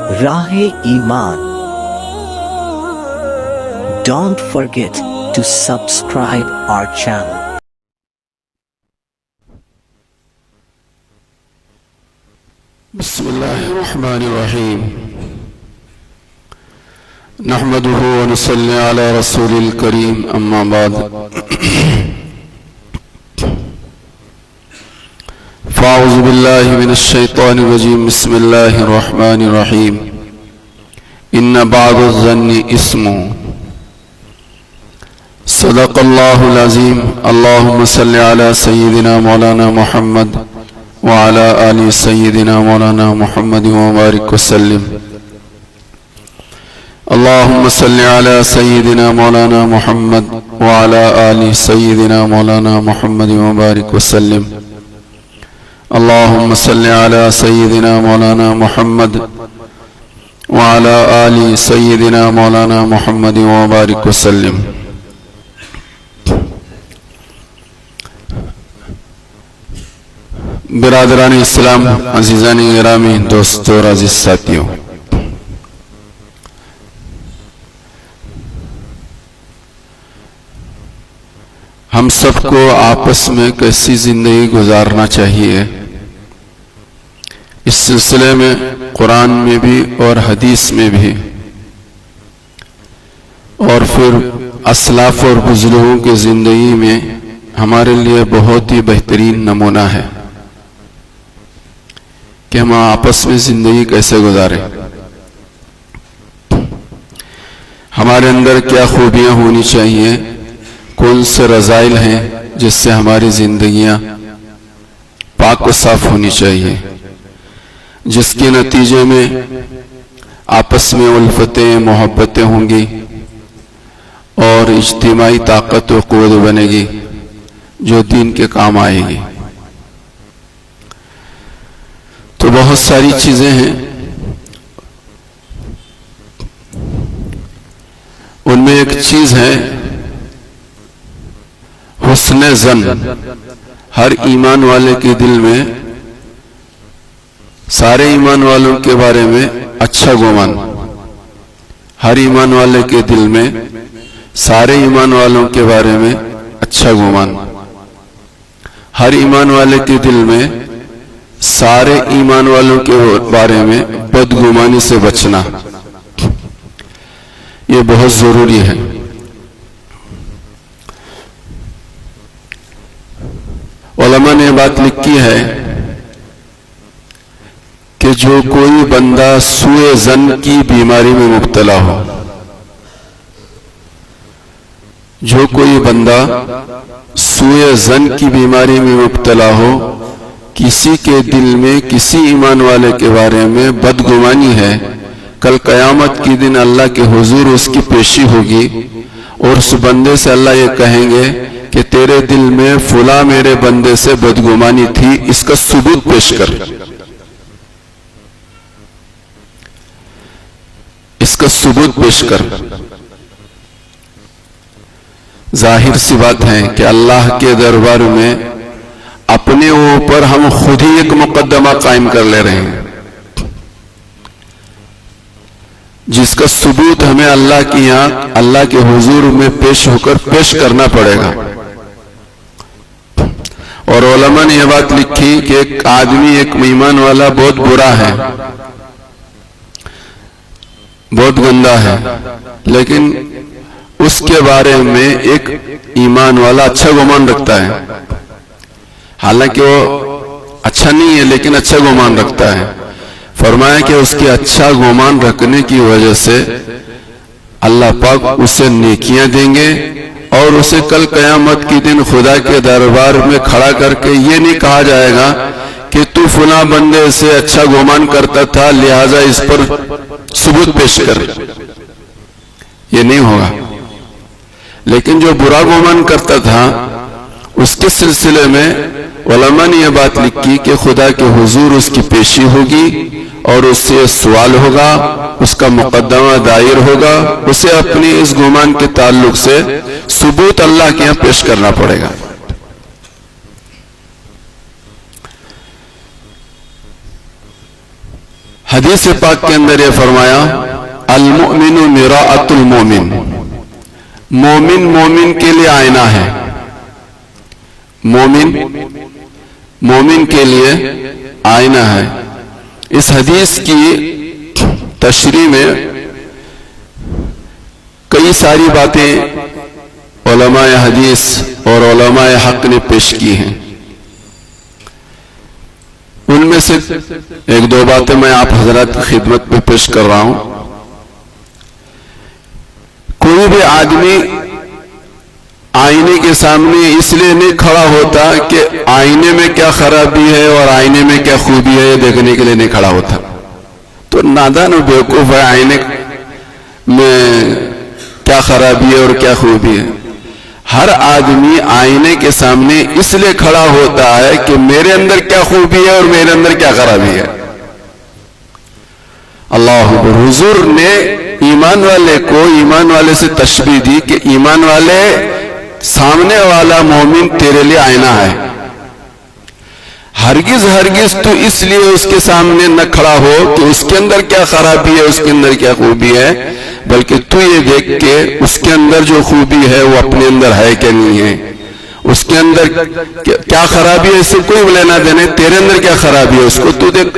راہ ایمان. Don't forget to subscribe our channel. بسم الله الرحمن الرحيم. نحمده ونصلي على رسول الكريم. أما بعد، فأعوذ بالله من الشيطان الرجيم. بسم الله الرحمن الرحيم. إن بعض الظن اسم. صدق الله العظيم. اللهم صل على سيدنا مولانا محمد وعلى آل سيدنا مولانا محمد وبارك وسلم. اللهم صل على سيدنا مولانا محمد وعلى آل سيدنا مولانا محمد وبارك وسلم. اللهم صل على سيدنا مولانا محمد وعلى آل سيدنا مولانا محمد وبارك وسلم. برادران اسلام، عزیزان گرامی، دوستو اور عزیز ساتھیوں، ہم سب کو آپس میں کیسی زندگی گزارنا چاہیے، اس سلسلے میں قرآن میں بھی اور حدیث میں بھی، اور پھر اسلاف اور بزرگوں کی زندگی میں ہمارے لیے بہت ہی بہترین نمونہ ہے کہ ہم آپس میں زندگی کیسے گزاریں، ہمارے اندر کیا خوبیاں ہونی چاہیے، کون سے رذائل ہیں جس سے ہماری زندگیاں پاک و صاف ہونی چاہیے، جس کے نتیجے میں آپس میں الفتیں محبتیں ہوں گی اور اجتماعی طاقت و قوت بنے گی جو دین کے کام آئے گی۔ تو بہت ساری چیزیں ہیں، ان میں ایک چیز ہے حسن ظن۔ ہر ایمان والے کے دل میں سارے ایمان والوں کے بارے میں اچھا گمان، ہر ایمان والے کے دل میں سارے ایمان والوں کے بارے میں اچھا گمان، ہر ایمان والے کے دل میں سارے ایمان والوں کے بارے میں بدگمانی سے بچنا، یہ بہت ضروری ہے۔ علماء نے بات لکھی ہے کہ جو کوئی بندہ سوء ظن کی بیماری میں مبتلا ہو، جو کوئی بندہ سوء ظن کی بیماری میں مبتلا ہو، کسی کے دل میں کسی ایمان والے کے بارے میں بدگمانی ہے، کل قیامت کی دن اللہ کے حضور اس کی پیشی ہوگی اور اس بندے سے اللہ یہ کہیں گے کہ تیرے دل میں فلاں میرے بندے سے بدگمانی تھی، اس کا ثبوت پیش کر، اس کا ثبوت پیش کر۔ ظاہر سی بات ہے کہ اللہ کے دربار میں اپنے اوپر ہم خود ہی ایک مقدمہ قائم کر لے رہے ہیں، جس کا ثبوت ہمیں اللہ کی یہاں اللہ کے حضور میں پیش ہو کر پیش کرنا پڑے گا۔ اور علماء نے یہ بات لکھی کہ ایک آدمی، ایک ایمان والا بہت برا ہے، بہت گندا ہے، لیکن اس کے بارے میں ایک ایمان والا اچھا گمان رکھتا ہے، حالانکہ وہ اچھا نہیں ہے لیکن اچھا گمان رکھتا ہے۔ فرمایا کہ اس کے اچھا گمان رکھنے کی وجہ سے اللہ پاک اسے نیکیاں دیں گے اور اسے کل قیامت کی دن خدا کے دربار میں کھڑا کر کے یہ نہیں کہا جائے گا کہ تو فلاں بندے سے اچھا گمان کرتا تھا لہٰذا اس پر ثبوت پیش کر، یہ نہیں ہوگا۔ لیکن جو برا گمان کرتا تھا اس کے سلسلے میں علماء نے یہ بات لکھی کہ خدا کے حضور اس کی پیشی ہوگی اور اس سے سوال ہوگا، اس کا مقدمہ دائر ہوگا، اسے اپنی اس گمان کے تعلق سے ثبوت اللہ کے یہاں پیش کرنا پڑے گا۔ حدیث پاک کے اندر یہ فرمایا المؤمن مراۃ المومن، مومن مومن کے لیے آئینہ ہے، مومن مومن کے لیے آئینہ ہے۔ اس حدیث کی تشریح میں کئی ساری باتیں علماء حدیث اور علماء حق نے پیش کی ہیں، ان میں سے ایک دو باتیں میں آپ حضرات کی خدمت میں پیش کر رہا ہوں۔ کوئی بھی آدمی آئینے کے سامنے اس لیے نہیں کھڑا ہوتا کہ آئینے میں کیا خرابی ہے اور آئینے میں کیا خوبی ہے یہ دیکھنے کے لیے نہیں کھڑا ہوتا، تو نادان و بیوقوف ہے آئینے میں کیا خرابی ہے اور کیا خوبی ہے۔ ہر آدمی آئینے کے سامنے اس لیے کھڑا ہوتا ہے کہ میرے اندر کیا خوبی ہے اور میرے اندر کیا خرابی ہے۔ اللہ اکبر۔ حضور نے ایمان والے کو ایمان والے سے تشبیہ دی کہ ایمان والے سامنے والا مومن تیرے لیے آئینہ ہے، ہرگز ہرگز تو اس لیے اس کے سامنے نہ کھڑا ہو کہ اس کے اندر کیا خرابی ہے اس کے اندر کیا خوبی ہے، بلکہ تو یہ دیکھ کے اس کے اندر جو خوبی ہے وہ اپنے اندر ہے کہ نہیں ہے، اس کے اندر کیا خرابی ہے اس سے کوئی لینا دینے، تیرے اندر کیا خرابی ہے اس کو تو دیکھ۔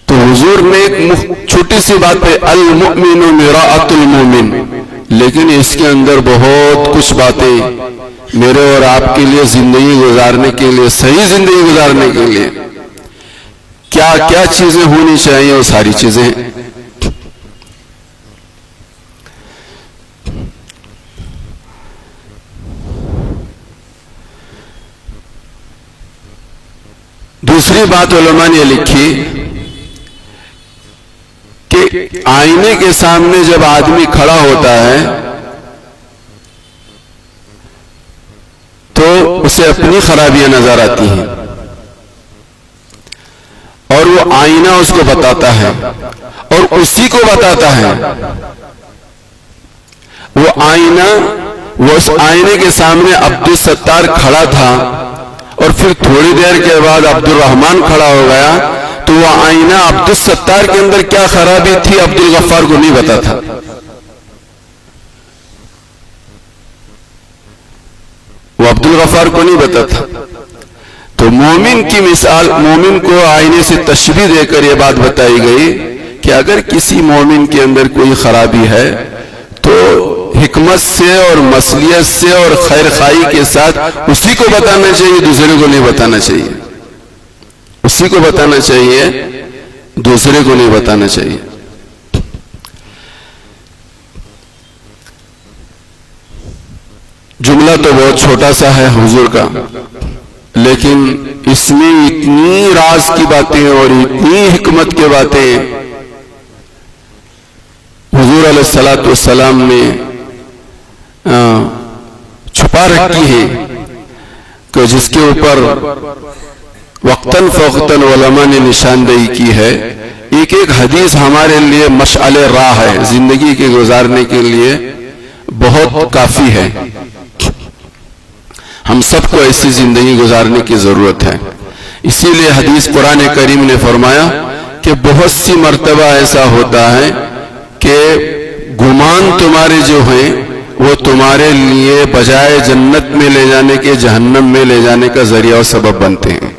تو حضور نے ایک چھوٹی سی بات ہے المؤمن مراۃ المومن، لیکن اس کے اندر بہت کچھ باتیں میرے اور آپ کے لیے زندگی گزارنے کے لیے، صحیح زندگی گزارنے کے لیے کیا کیا چیزیں ہونی چاہیے وہ ساری چیزیں۔ دوسری بات علماء نے لکھی کہ آئینے کے سامنے جب آدمی کھڑا ہوتا ہے تو اسے اپنی خرابیاں نظر آتی ہیں اور وہ آئینہ اس کو بتاتا ہے اور اسی کو بتاتا ہے۔ وہ آئینہ، وہ اس آئینے کے سامنے عبدالستار کھڑا تھا اور پھر تھوڑی دیر کے بعد عبد الرحمن کھڑا ہو گیا، تو وہ آئینہ عبدالستار کے اندر کیا خرابی تھی عبدالغفار کو نہیں پتا تھا۔ وہ عبدالغفار کو نہیں پتا تھا۔ تو مومن کی مثال، مومن کو آئینے سے تشبیہ دے کر یہ بات بتائی گئی کہ اگر کسی مومن کے اندر کوئی خرابی ہے تو حکمت سے اور مصلحت سے اور خیر خواہی کے ساتھ اسی کو بتانا چاہیے، دوسرے کو نہیں بتانا چاہیے، اسی کو بتانا چاہیے، دوسرے کو نہیں بتانا چاہیے۔ جملہ تو بہت چھوٹا سا ہے حضور کا، لیکن اس میں اتنی راز کی باتیں اور اتنی حکمت کی باتیں حضور علیہ الصلوۃ والسلام نے چھپا رکھی ہے کہ جس کے اوپر وقتاً فوقتاً علماء نے نشاندہی کی ہے۔ ایک ایک حدیث ہمارے لیے مشعل راہ ہے، زندگی کے گزارنے کے لیے بہت کافی ہے۔ ہم سب کو ایسی زندگی گزارنے کی ضرورت ہے۔ اسی لیے حدیث قرآن کریم نے فرمایا کہ بہت سی مرتبہ ایسا ہوتا ہے کہ گمان تمہارے جو ہیں وہ تمہارے لیے بجائے جنت میں لے جانے کے جہنم میں لے جانے کا ذریعہ اور سبب بنتے ہیں،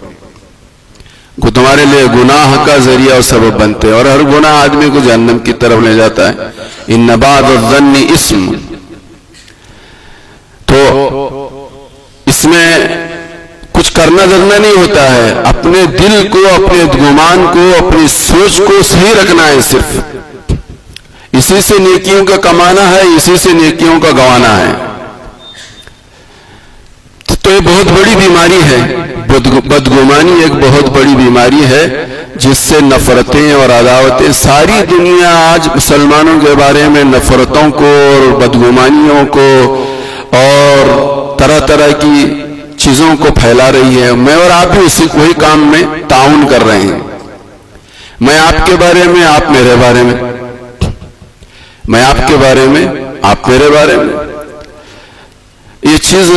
تمہارے لیے گناہ کا ذریعہ اور سبب بنتے ہیں، اور ہر گناہ آدمی کو جہنم کی طرف لے جاتا ہے۔ ان بعض الظن اسم، تو اس میں کچھ کرنا دھرنا نہیں ہوتا ہے، اپنے دل کو، اپنے گمان کو، اپنی سوچ کو صحیح رکھنا ہے، صرف اسی سے نیکیوں کا کمانا ہے، اسی سے نیکیوں کا گوانا ہے۔ تو یہ بہت بڑی بیماری ہے، بدگمانی ایک بہت بڑی بیماری ہے جس سے نفرتیں اور عداوتیں، ساری دنیا آج مسلمانوں کے بارے میں نفرتوں کو اور بدگمانیوں کو اور طرح طرح کی چیزوں کو پھیلا رہی ہے۔ میں اور آپ بھی اسی کوئی کام میں تعاون کر رہے ہیں، میں آپ کے بارے میں، آپ میرے بارے میں، میں آپ کے بارے میں، آپ میرے بارے میں۔ یہ چیز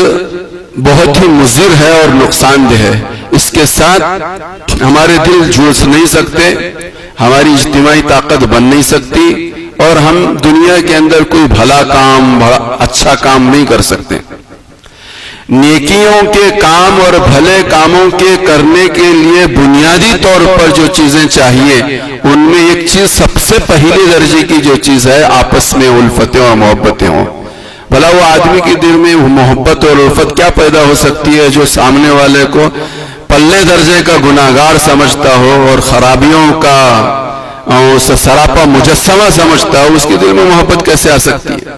بہت ہی مضر ہے اور نقصان دہ ہے، اس کے ساتھ ہمارے دل جڑ نہیں سکتے، ہماری اجتماعی طاقت بن نہیں سکتی، اور ہم دنیا کے اندر کوئی بھلا کام، اچھا کام نہیں کر سکتے۔ نیکیوں کے کام اور بھلے کاموں کے کرنے کے لیے بنیادی طور پر جو چیزیں چاہیے، ان میں ایک چیز سب سے پہلے درجے کی جو چیز ہے، آپس میں الفتیں اور محبتیں ہوں۔ بھلا وہ آدمی کے دل میں محبت اور الفت کیا پیدا ہو سکتی ہے جو سامنے والے کو پلے درجے کا گناہگار سمجھتا ہو اور خرابیوں کا سراپا مجسمہ سمجھتا ہو، اس کے دل میں محبت کیسے آ سکتی ہے؟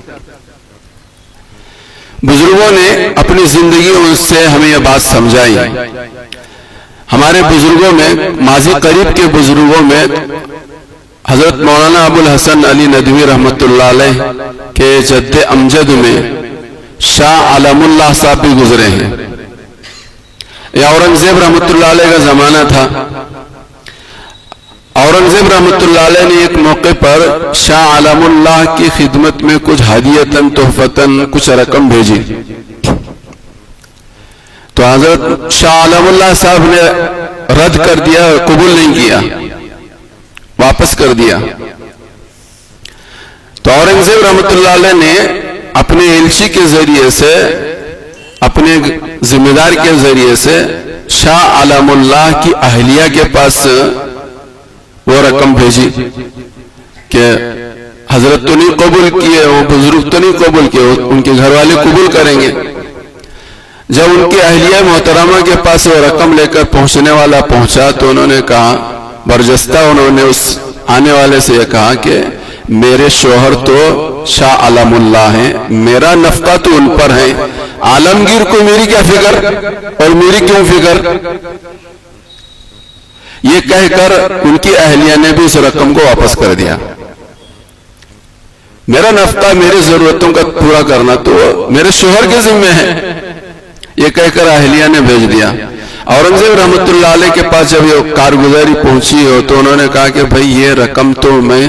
بزرگوں نے اپنی زندگیوں سے ہمیں یہ بات سمجھائی۔ ہمارے بزرگوں میں، ماضی قریب کے بزرگوں میں، حضرت مولانا ابو الحسن علی ندوی رحمۃ اللہ علیہ کے جد امجد میں شاہ عالم اللہ صاحب بھی گزرے ہیں۔ یہ اورنگزیب رحمۃ اللہ علیہ کا زمانہ تھا۔ اورنگزیب رحمۃ اللہ علیہ نے ایک موقع پر شاہ عالم اللہ کی خدمت میں کچھ ہدیتاً تحفتاً کچھ رقم بھیجی، تو حضرت شاہ عالم اللہ صاحب نے رد کر دیا، قبول نہیں کیا، واپس کر دیا۔ تو اورنگزیب رحمۃ اللہ علیہ نے اپنے ایلچی کے ذریعے سے، اپنے ذمہ دار کے ذریعے سے شاہ عالم اللہ کی اہلیہ کے پاس وہ رقم بھیجی کہ حضرت تو نہیں قبول کیے، وہ بزرگ تو نہیں قبول کیے، ان کے گھر والے قبول کریں گے۔ جب ان کی اہلیہ محترمہ کے پاس وہ رقم لے کر پہنچنے والا پہنچا تو انہوں نے کہا، برجستہ انہوں نے اس آنے والے سے یہ کہا کہ میرے شوہر تو شاہ عالم اللہ ہیں، میرا نفقہ تو ان پر ہے، عالمگیر کو میری کیا فکر اور میری کیوں فکر؟ یہ کہہ کر ان کی اہلیہ نے بھی اس رقم کو واپس کر دیا۔ میرا نفقہ، میری ضرورتوں کا پورا کرنا تو میرے شوہر کے ذمہ ہے، یہ کہہ کر اہلیہ نے بھیج دیا۔ اورنگزیب رحمۃ اللہ علیہ کے پاس جب یہ کارگزاری پہنچی ہو تو انہوں نے کہا کہ بھئی یہ رقم تو میں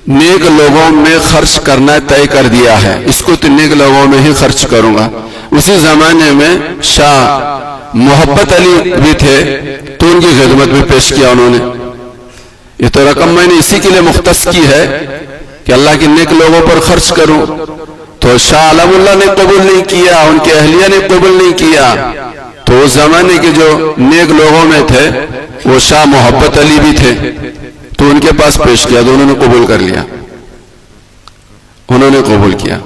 نیک لوگوں میں خرچ کرنا طے کر دیا ہے، اس کو تو نیک لوگوں میں ہی خرچ کروں گا۔ اسی زمانے میں شاہ محبت علی بھی تھے تو ان کی خدمت میں پیش کیا انہوں نے، یہ تو رقم میں نے اسی کے لیے مختص کی ہے کہ اللہ کے نیک لوگوں پر خرچ کروں۔ تو شاہ عالم اللہ نے قبول نہیں کیا، ان کے اہلیہ نے قبول نہیں کیا، تو اس زمانے کے جو نیک لوگوں میں تھے وہ شاہ محبت علی بھی تھے، تو ان کے پاس پیش کیا تو انہوں نے قبول کر لیا، انہوں نے قبول کیا۔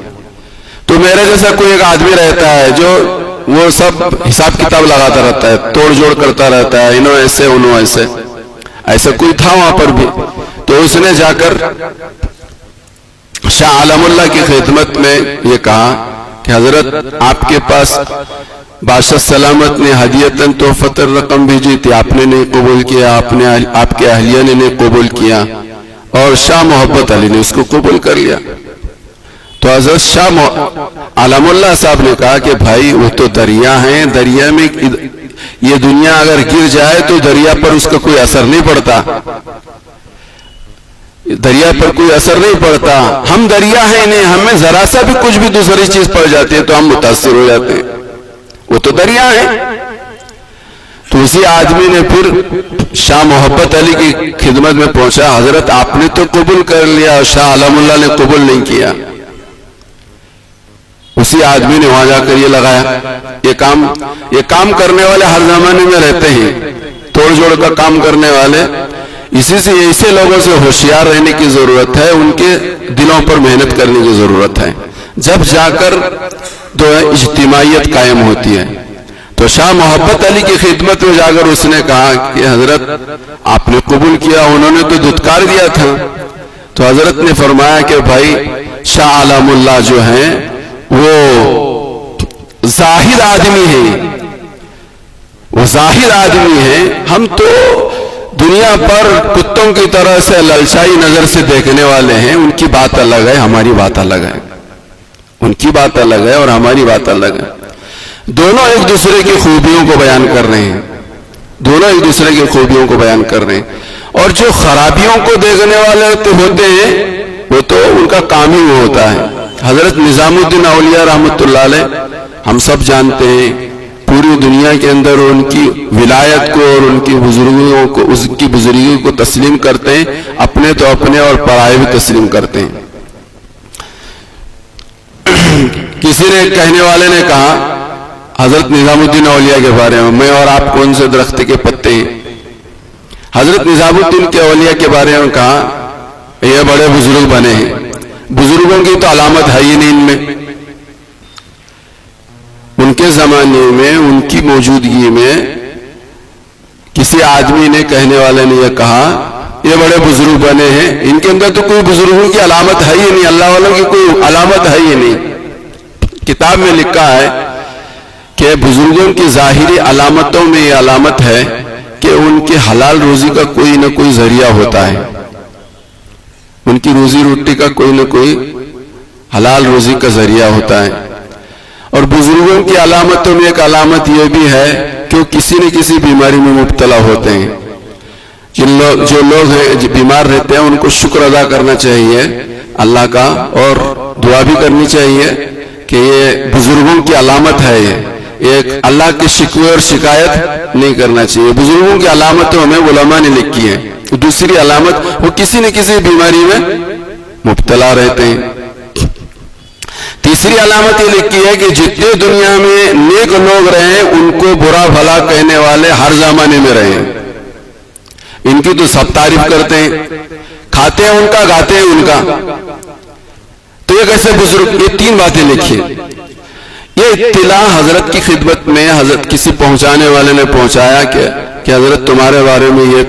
تو میرے جیسا کوئی ایک آدمی رہتا ہے جو وہ سب حساب کتاب لگاتا رہتا ہے، توڑ جوڑ کرتا رہتا ہے، انہوں ایسے انہوں ایسے، ایسا کوئی تھا وہاں پر بھی، تو اس نے جا کر شاہ عالم اللہ کی خدمت میں یہ کہا کہ حضرت آپ کے پاس بادشاہ سلامت نے ہدیتاً تحفتاً رقم بھیجی تھی، آپ نے نہیں قبول کیا، آپ کے اہلیہ نے نہیں قبول کیا، اور شاہ محبت علی نے اس کو قبول کر لیا۔ تو حضرت شاہ عالم اللہ صاحب نے کہا کہ بھائی وہ تو دریا ہیں، دریا میں یہ دنیا اگر گر جائے تو دریا پر اس کا کوئی اثر نہیں پڑتا، دریا پر کوئی اثر نہیں پڑتا، ہم دریا ہیں نہیں، ہمیں ذرا سا بھی کچھ بھی دوسری چیز پڑ جاتی ہے تو ہم متاثر ہو جاتے ہیں، وہ تو دریا ہیں۔ تو اسی آدمی نے پھر شاہ محبت علی کی خدمت میں پہنچا، حضرت آپ نے تو قبول کر لیا اور شاہ عالم اللہ نے قبول نہیں کیا۔ اسی آدمی نے وہاں جا کر یہ لگایا، یہ کام کرنے والے ہر زمانے میں رہتے ہیں، توڑ جوڑ کا کام کرنے والے، اسی سے ایسے لوگوں سے ہوشیار رہنے کی ضرورت ہے، ان کے دلوں پر محنت کرنے کی ضرورت ہے، جب جا کر تو اجتماعیت قائم ہوتی ہے۔ تو شاہ محبت علی کی خدمت میں جا کر اس نے کہا کہ حضرت آپ نے قبول کیا، انہوں نے تو دھتکار دیا تھا۔ تو حضرت نے فرمایا کہ بھائی شاہ عالم اللہ جو ہیں وہ ظاہر آدمی ہیں، وہ ظاہر آدمی ہیں، ہم تو دنیا پر کتوں کی طرح سے للچائی نظر سے دیکھنے والے ہیں، ان کی بات الگ ہے، ہماری بات الگ ہے، ان کی بات الگ ہے اور ہماری بات الگ ہے۔ دونوں ایک دوسرے کی خوبیوں کو بیان کر رہے ہیں، دونوں ایک دوسرے کی خوبیوں کو بیان کر رہے ہیں، اور جو خرابیوں کو دیکھنے والے ہوتے ہیں وہ تو ان کا کام ہی وہ ہوتا ہے۔ حضرت نظام الدین اولیاء رحمۃ اللہ علیہ ہم سب جانتے ہیں، پوری دنیا کے اندر ان کی ولایت کو اور ان کی بزرگوں کو، اس کی بزرگی کو تسلیم کرتے ہیں، اپنے تو اپنے اور پرائے بھی تسلیم کرتے ہیں۔ کسی نے کہنے والے نے کہا حضرت نظام الدین اولیاء کے بارے میں اور آپ کون سے درخت کے پتے ہیں؟ حضرت نظام الدین کے اولیاء کے بارے میں کہا یہ بڑے بزرگ بنے ہیں، بزرگوں کی تو علامت ہے ہی نہیں ان میں۔ ان کے زمانے میں، ان کی موجودگی میں کسی آدمی نے، کہنے والے نے یہ کہا یہ بڑے بزرگ بنے ہیں، ان کے اندر تو کوئی بزرگوں کی علامت ہے ہی نہیں، اللہ والوں کی کوئی علامت ہے ہی نہیں۔ کتاب میں لکھا ہے کہ بزرگوں کی ظاہری علامتوں میں یہ علامت ہے کہ ان کے حلال روزی کا کوئی نہ کوئی ذریعہ ہوتا ہے، ان کی روزی روٹی کا کوئی نہ کوئی حلال روزی کا ذریعہ ہوتا ہے۔ اور بزرگوں کی علامتوں میں ایک علامت یہ بھی ہے کہ وہ کسی نہ کسی بیماری میں مبتلا ہوتے ہیں۔ جو لوگ ہیں جو بیمار رہتے ہیں ان کو شکر ادا کرنا چاہیے اللہ کا، اور دعا بھی کرنی چاہیے کہ یہ بزرگوں کی علامت ہے، یہ ایک اللہ کے شکوے اور شکایت نہیں کرنا چاہیے۔ بزرگوں کی علامتوں میں علماء نے لکھی ہے۔ دوسری علامت، وہ کسی نہ کسی بیماری میں مبتلا رہتے ہیں۔ تیسری علامت یہ لکھی ہے کہ جتنے دنیا میں نیک لوگ رہیں ان کو برا بھلا کہنے والے ہر زمانے میں رہیں، ان کی تو سب تعریف کرتے ہیں، کھاتے ہیں ان کا، گاتے ہیں ان کا، تو یہ کیسے بزرگ؟ یہ تین باتیں لکھی ہیں۔ یہ اطلاع حضرت کی خدمت میں حضرت کسی پہنچانے والے نے پہنچایا کہ حضرت تمہارے بارے میں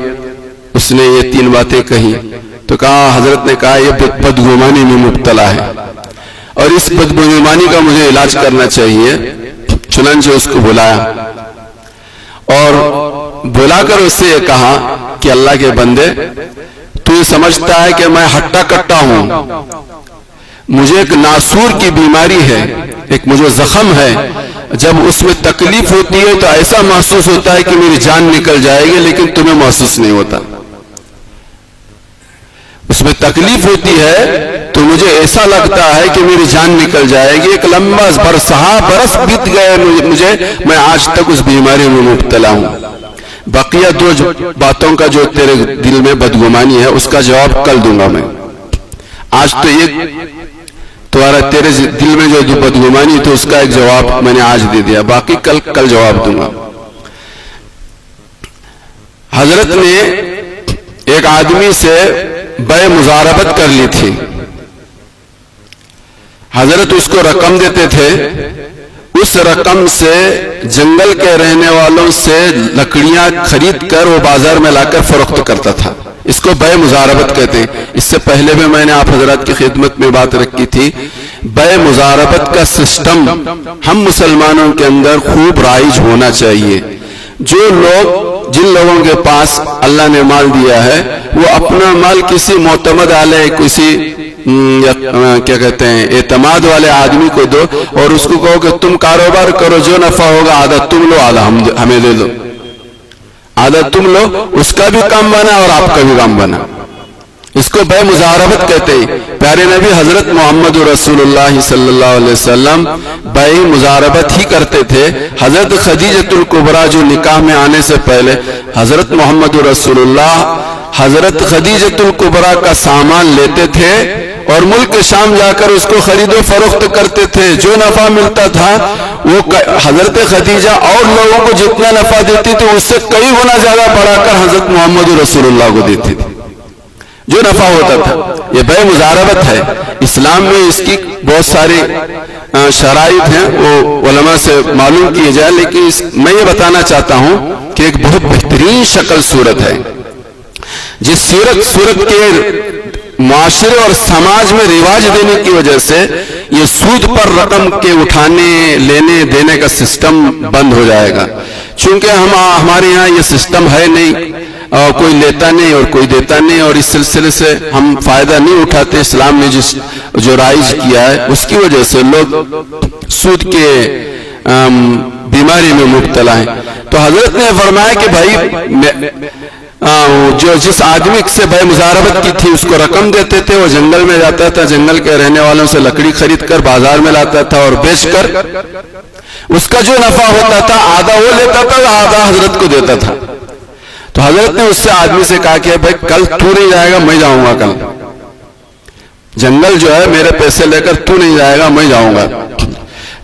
اس نے یہ تین باتیں کہی، تو کہا، حضرت نے کہا یہ بدگمانی میں مبتلا ہے اور اس بدگمانی کا مجھے علاج کرنا چاہیے۔ چنانچہ اس کو بلایا اور بلا کر اس سے یہ کہا کہ اللہ کے بندے، تو یہ سمجھتا ہے کہ میں ہٹا کٹا ہوں، مجھے ایک ناسور کی بیماری ہے، ایک مجھے زخم ہے، جب اس میں تکلیف ہوتی ہے تو ایسا محسوس ہوتا ہے کہ میری جان نکل جائے گی، لیکن تمہیں محسوس نہیں ہوتا۔ اس میں تکلیف ہوتی ہے تو مجھے ایسا لگتا ہے کہ میری جان نکل جائے گی، ایک لمبا برس بیت گئے مجھے، میں آج تک اس بیماری میں مبتلا ہوں۔ بقیہ دو باتوں کا جو تیرے دل میں بدگمانی ہے اس کا جواب کل دوں گا میں، آج تو یہ تمہارا تیرے دل میں جو بدگمانی تو اس کا ایک جواب میں نے آج دے دیا، باقی کل جواب دوں گا۔ حضرت نے ایک آدمی سے بے مزاربت کر لی تھی، حضرت اس کو رقم دیتے تھے، اس رقم سے جنگل کے رہنے والوں سے لکڑیاں خرید کر وہ بازار میں لا کر فروخت کرتا تھا، اس کو بے مزاربت کہتے ہیں۔ اس سے پہلے بھی میں نے آپ حضرات کی خدمت میں بات رکھی تھی، بے مزاربت کا سسٹم ہم مسلمانوں کے اندر خوب رائج ہونا چاہیے۔ جن لوگوں کے پاس اللہ نے مال دیا ہے وہ اپنا مال کسی معتمد والے، کسی کیا کہتے ہیں اعتماد والے آدمی کو دو اور اس کو کہو کہ تم کاروبار کرو، جو نفع ہوگا آدھا تم لو آدھا ہمیں دے دو، آدھا تم لو، اس کا بھی کام بنا اور آپ کا بھی کام بنا، اس کو بے مزاربت کہتے ہیں۔ پیارے نبی حضرت محمد رسول اللہ صلی اللہ علیہ وسلم بے مزاربت ہی کرتے تھے۔ حضرت خدیجۃ الکبریٰ جو نکاح میں آنے سے پہلے حضرت محمد رسول اللہ حضرت خدیجۃ الکبریٰ کا سامان لیتے تھے اور ملک شام جا کر اس کو خرید و فروخت کرتے تھے، جو نفع ملتا تھا وہ حضرت خدیجہ اور لوگوں کو جتنا نفع دیتی تھی اس سے کئی گنا زیادہ بڑھا کر حضرت محمد رسول اللہ کو دیتی تھی، جو نفع ہوتا تھا۔ یہ بے مزاربت ہے۔ اسلام میں اس کی بہت ساری شرائط ہیں، وہ علماء سے معلوم کیے جائے، لیکن میں یہ بتانا چاہتا ہوں کہ ایک بہت بہترین شکل صورت ہے جس صورت کے معاشرے اور سماج میں رواج دینے کی وجہ سے یہ سود پر رقم کے اٹھانے لینے دینے کا سسٹم بند ہو جائے گا، چونکہ ہمارے یہاں یہ سسٹم ہے نہیں، کوئی لیتا نہیں اور کوئی دیتا نہیں، اور اس سلسلے سے ہم فائدہ نہیں اٹھاتے۔ اسلام نے جو رائج کیا ہے اس کی وجہ سے لوگ سود کے بیماری میں مبتلا ہیں۔ تو حضرت نے فرمایا کہ بھائی جس آدمی سے بے مزاربت کی تھی اس کو رقم دیتے تھے، وہ جنگل میں جاتا تھا، جنگل کے رہنے والوں سے لکڑی خرید کر بازار میں لاتا تھا اور بیچ کر اس کا جو نفع ہوتا تھا آدھا وہ لیتا تھا اور آدھا حضرت کو دیتا تھا. تو حضرت نے اس سے آدمی سے کہا کہ بھائی کل تو نہیں جائے گا میں جاؤں گا, کل جنگل جو ہے میرے پیسے لے کر تو نہیں جائے گا میں جاؤں گا.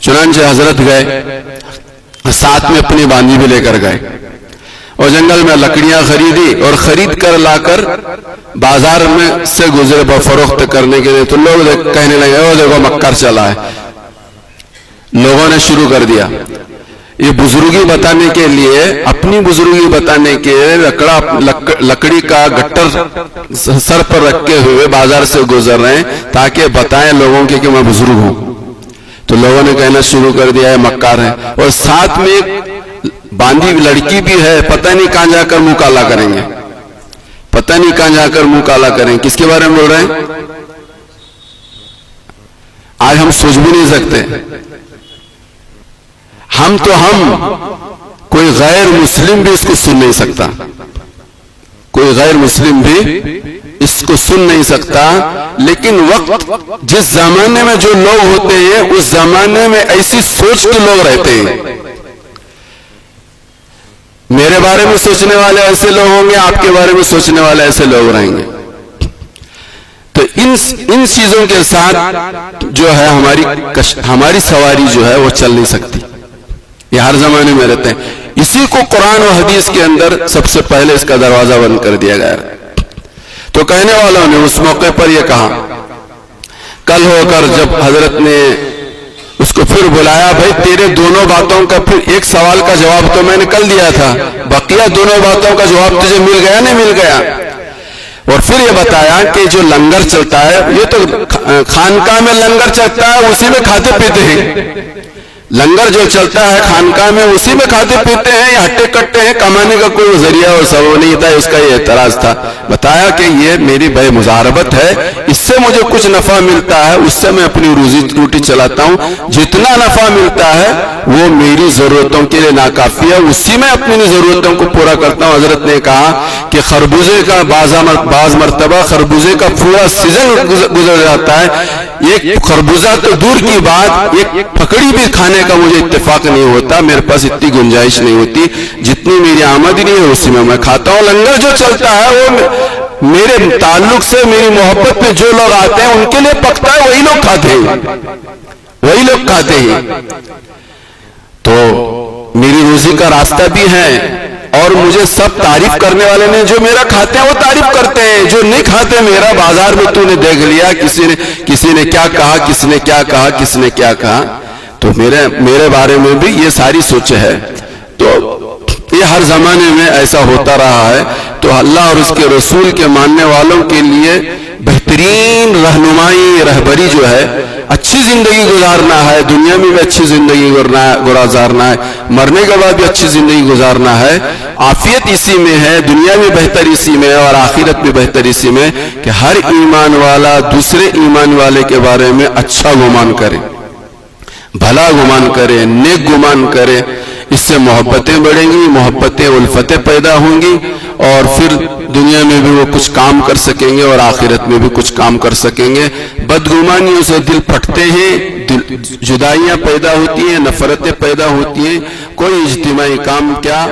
چنانچہ حضرت گئے, ساتھ میں اپنی باندھی بھی لے کر گئے اور جنگل میں لکڑیاں خریدی اور خرید کر لا کر بازار میں سے گزرے فروخت کرنے کے لیے. تو لوگ کہنے لگے او دیکھو مکر چلا ہے. لوگوں نے شروع کر دیا یہ بزرگی بتانے کے لیے, اپنی بزرگی بتانے کے لکڑی کا گٹر سر پر رکھے ہوئے بازار سے گزر رہے ہیں تاکہ بتائیں لوگوں کے کہ میں بزرگ ہوں. تو لوگوں نے کہنا شروع کر دیا ہے مکار ہے, اور ساتھ میں ایک باندھی لڑکی بھی ہے, پتہ نہیں کہاں جا کر منہ کالا کریں گے, پتہ نہیں کہاں جا کر منہ کالا کریں. کس کے بارے میں بول رہے ہیں آج ہم سوچ بھی نہیں سکتے. ہم کوئی غیر مسلم بھی اس کو سن نہیں سکتا, کوئی غیر مسلم بھی اس کو سن نہیں سکتا. لیکن وقت جس زمانے میں جو لوگ ہوتے ہیں اس زمانے میں ایسی سوچ کے لوگ رہتے ہیں. میرے بارے میں سوچنے والے ایسے لوگ ہوں گے, آپ کے بارے میں سوچنے والے ایسے لوگ رہیں گے. تو ان چیزوں کے ساتھ جو ہے ہماری سواری جو ہے وہ چل نہیں سکتی. یہ ہر زمانے میں رہتے ہیں. اسی کو قرآن و حدیث کے اندر سب سے پہلے اس کا دروازہ بند کر دیا گیا. تو کہنے والوں نے اس موقع پر یہ کہا, کل ہو کر جب حضرت نے اس کو پھر بلایا, بھائی تیرے دونوں باتوں کا پھر ایک سوال کا جواب تو میں نے کل دیا تھا, بقیہ دونوں باتوں کا جواب تجھے مل گیا نہیں مل گیا. اور پھر یہ بتایا کہ جو لنگر چلتا ہے, یہ تو خانقاہ میں لنگر چلتا ہے اسی میں کھاتے پیتے ہیں. لنگر جو چلتا ہے خانقاہ میں اسی میں کھاتے پیتے ہیں, یا ہٹے کٹے ہیں, کمانے کا کوئی ذریعہ اور سبب نہیں تھا. اس کا یہ اعتراض تھا. بتایا کہ یہ میری بے مزاربت ہے, اس سے مجھے کچھ نفع ملتا ہے, اس سے میں اپنی روزی روٹی چلاتا ہوں. جتنا نفع ملتا ہے وہ میری ضرورتوں کے لیے ناکافی ہے, اسی میں اپنی ضرورتوں کو پورا کرتا ہوں. حضرت نے کہا کہ خربوزے کا بعض مرتبہ خربوزے کا پورا سیزن گزر جاتا ہے, ایک خربوزہ تو دور کی بات ایک پکڑی بھی کھانے کا مجھے اتفاق نہیں ہوتا, میرے پاس اتنی گنجائش نہیں ہوتی. جتنی میری آمدنی ہے اسی میں کھاتا ہوں. لنگر جو چلتا ہے وہ میرے تعلق سے, میری محبت میں جو لوگ آتے ہیں ان کے لیے پکتا ہے, وہی لوگ کھاتے ہیں, وہی لوگ کھاتے ہیں. تو میری روزی کا راستہ بھی ہے, اور مجھے سب تعریف کرنے والے نے جو میرا کھاتے ہیں وہ تعریف کرتے ہیں, جو نہیں کھاتے میرا بازار میں تو نے دیکھ لیا کسی نے کیا کہا, کس نے کیا کہا, کس نے کیا کہا. تو میرے بارے میں بھی یہ ساری سوچ ہے. تو یہ ہر زمانے میں ایسا ہوتا رہا ہے. تو اللہ اور اس کے رسول کے ماننے والوں کے لیے بہترین رہنمائی رہبری جو ہے, اچھی زندگی گزارنا ہے, دنیا میں بھی اچھی زندگی گزارنا ہے, مرنے کے بعد بھی اچھی زندگی گزارنا ہے. عافیت اسی میں ہے, دنیا میں بہتر اسی میں اور آخرت میں بہتر اسی میں کہ ہر ایمان والا دوسرے ایمان والے کے بارے میں اچھا گمان کرے, بھلا گمان کرے, نیک گمان کرے. اس سے محبتیں بڑھیں گی, محبتیں الفتیں پیدا ہوں گی, اور پھر دنیا میں بھی وہ کچھ کام کر سکیں گے اور آخرت میں بھی کچھ کام کر سکیں گے. بدگمانیوں سے دل پھٹتے ہیں, جدائیاں پیدا ہوتی ہیں, نفرتیں پیدا ہوتی ہیں. کوئی اجتماعی کام کیا,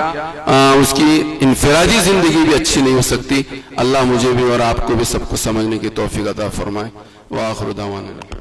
اس کی انفرادی زندگی بھی اچھی نہیں ہو سکتی. اللہ مجھے بھی اور آپ کو بھی سب کو سمجھنے کی توفیق عطا فرمائے. وآخر دعوانا